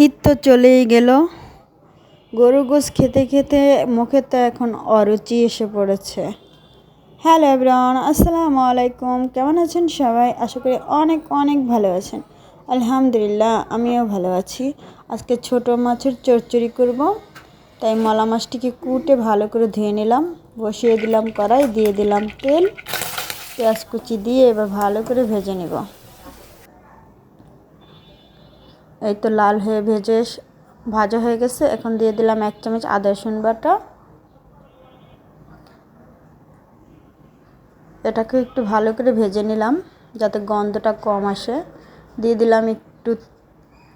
ঈদ তো চলেই গেল। গরুর গোশ খেতে খেতে মুখে তো এখন অরুচি এসে পড়েছে। হ্যালো এভরিওয়ান, আসসালামু আলাইকুম। কেমন আছেন সবাই? আশা করি অনেক অনেক ভালো আছেন। আলহামদুলিল্লাহ, আমিও ভালো আছি। আজকে ছোট মাছের চচ্চড়ি করব, তাই মলা মাছটিকে কুটে ভালো করে ধুয়ে নিলাম, বসিয়ে দিলাম কড়াই, দিয়ে দিলাম তেল, পেঁয়াজ কুচি দিয়ে এবার ভালো করে ভেজে নেব। এই তো লাল হয়ে ভাজা হয়ে গেছে। এখন দিয়ে দিলাম 1 চামচ আদা রসুন বাটা। এটাকে একটু ভালো করে ভেজে নিলাম যাতে গন্ধটা কম আসে। দিয়ে দিলাম একটু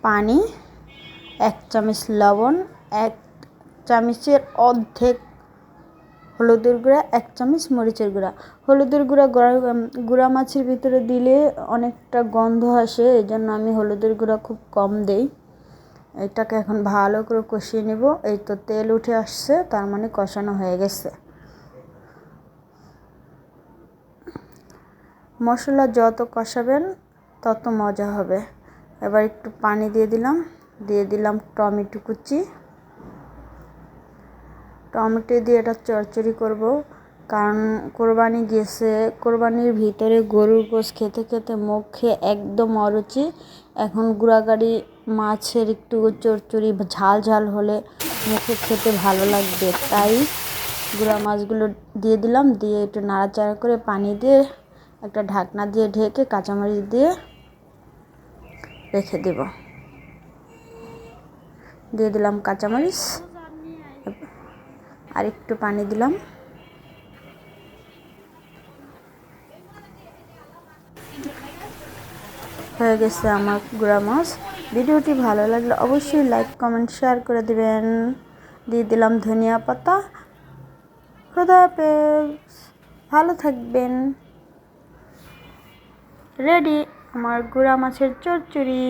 পানি, 1 চামচ লবণ, 1 চামচের অর্ধেক হলুদের গুঁড়া, 1 চামচ মরিচের গুঁড়া। হলুদের গুঁড়া মাছের ভিতরে দিলে অনেকটা গন্ধ আসে, এই জন্য আমি হলুদের গুঁড়া খুব কম দেই। এটাকে এখন ভালো করে কষিয়ে নেব। এই তো তেল উঠে আসছে, তার মানে কষানো হয়ে গেছে। মশলা যত কষাবেন তত মজা হবে। এবার একটু পানি দিয়ে দিলাম টমেটো কুচি। টমেটো দিয়ে এটা চচ্চড়ি করব, কারণ কোরবানি গেছে। কোরবানির ভিতরে গরুর গোশ খেতে খেতে মুখে একদম অরুচি। এখন গুঁড়াগাড়ি মাছের একটু চচ্চড়ি ঝাল ঝাল হলে মুখে খেতে ভালো লাগবে, তাই গুঁড়া মাছগুলো দিয়ে দিলাম। দিয়ে একটু নাড়াচাড়া করে পানি দিয়ে একটা ঢাকনা দিয়ে ঢেকে কাঁচামরিচ দিয়ে রেখে দেব। দিয়ে দিলাম কাঁচামরিচ, আর একটু পানি দিলাম। হয়ে গেছে আমার গুঁড়া মাছ। ভিডিওটি ভালো লাগলে অবশ্যই লাইক কমেন্ট শেয়ার করে দিবেন। দিয়ে দিলাম ধনিয়া পাতা। খোদা হাফেজ, ভালো থাকবেন। রেডি আমার গুঁড়া মাছের চচ্চড়ি।